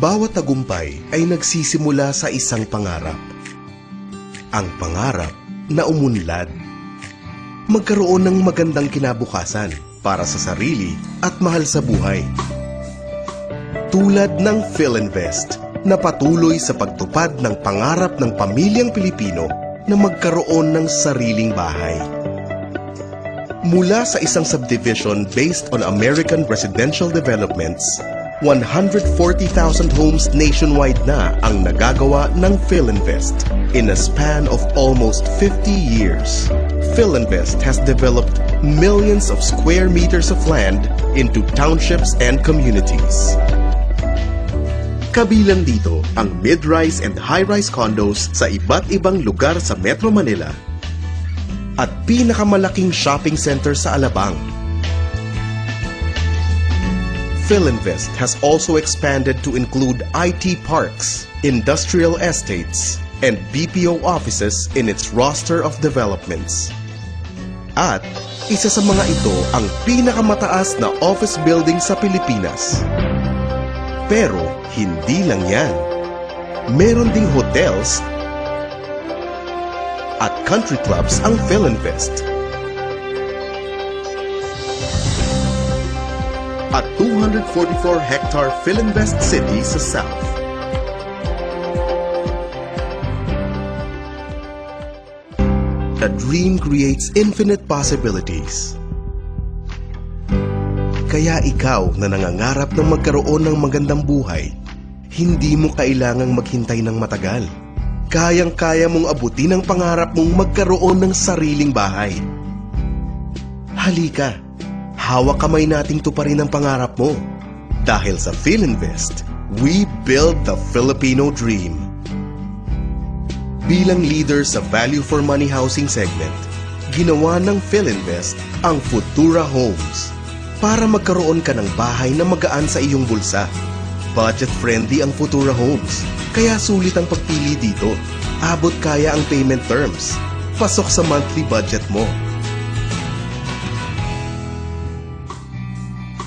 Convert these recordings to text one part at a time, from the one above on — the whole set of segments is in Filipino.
Bawat tagumpay ay nagsisimula sa isang pangarap. Ang pangarap na umunlad. Magkaroon ng magandang kinabukasan para sa sarili at mahal sa buhay. Tulad ng Philinvest na patuloy sa pagtupad ng pangarap ng pamilyang Pilipino na magkaroon ng sariling bahay. Mula sa isang subdivision based on American residential developments, 140,000 homes nationwide na ang nagagawa ng Philinvest in a span of almost 50 years. Philinvest has developed millions of square meters of land into townships and communities. Kabilang dito ang mid-rise and high-rise condos sa iba't ibang lugar sa Metro Manila at pinakamalaking shopping center sa Alabang. Philinvest has also expanded to include IT parks, industrial estates, and BPO offices in its roster of developments. At isa sa mga ito ang pinakamataas na office building sa Pilipinas. Pero hindi lang yan. Meron ding hotels at country clubs ang Philinvest. At 244-hectare Philinvest City sa South. The dream creates infinite possibilities. Kaya ikaw na nangangarap ng magkaroon ng magandang buhay, hindi mo kailangang maghintay ng matagal. Kayang-kaya mong abutin ang pangarap mong magkaroon ng sariling bahay. Halika, hawak kamay nating tuparin ang pangarap mo. Dahil sa Philinvest, we build the Filipino dream. Bilang leader sa value for money housing segment, ginawa ng Philinvest ang Futura Homes para magkaroon ka ng bahay na magaan sa iyong bulsa. Budget-friendly ang Futura Homes, kaya sulit ang pagpili dito. Abot kaya ang payment terms. Pasok sa monthly budget mo.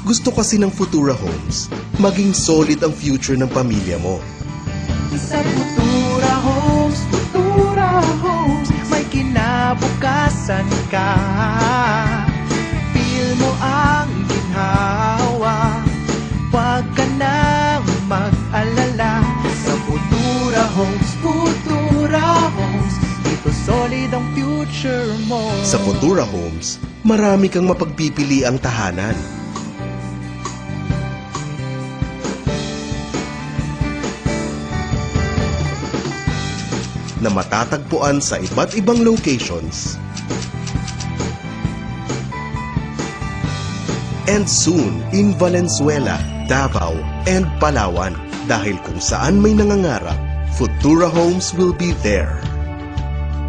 Gusto kasi ng Futura Homes, maging solid ang future ng pamilya mo. Sa Futura Homes, may kinabukasan ka. Feel mo ang ginhawa, huwag ka nang mag-alala. Sa Futura Homes, dito solid ang future mo. Sa Futura Homes, marami kang mapagpipili ang tahanan. Na matatagpuan sa iba't ibang locations. And soon in Valenzuela, Davao, and Palawan. Dahil kung saan may nangangarap, Futura Homes will be there.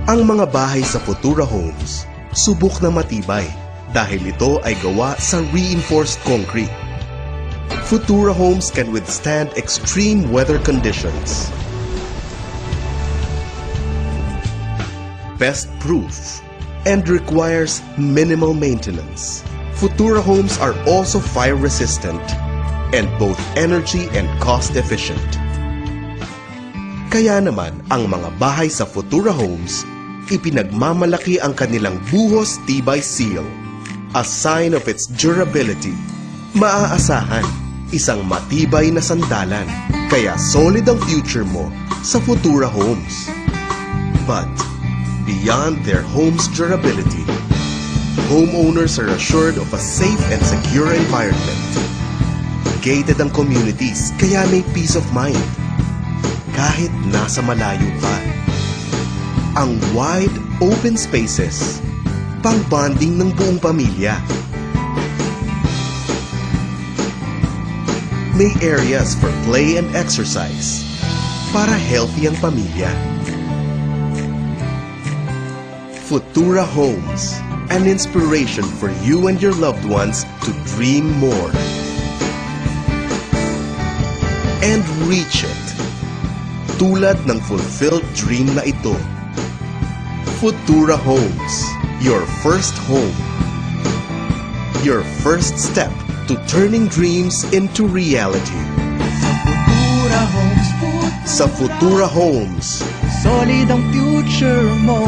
Ang mga bahay sa Futura Homes, subok na matibay dahil ito ay gawa sa reinforced concrete. Futura Homes can withstand extreme weather conditions. Pest-proof and requires minimal maintenance. Futura Homes are also fire-resistant and both energy and cost-efficient. Kaya naman, ang mga bahay sa Futura Homes, ipinagmamalaki ang kanilang buhos tibay seal, a sign of its durability. Maaasahan, isang matibay na sandalan, kaya solid ang future mo sa Futura Homes. But beyond their home's durability, homeowners are assured of a safe and secure environment. Gated ang communities, kaya may peace of mind. Kahit nasa malayo pa. Ang wide, open spaces, pang-bonding ng buong pamilya. May areas for play and exercise, para healthy ang pamilya. Futura Homes, an inspiration for you and your loved ones to dream more and reach it. Tulad ng fulfilled dream na ito. Futura Homes, your first home. Your first step to turning dreams into reality. Sa Futura Futura Homes, Sa Futura Homes, solid ang future mo.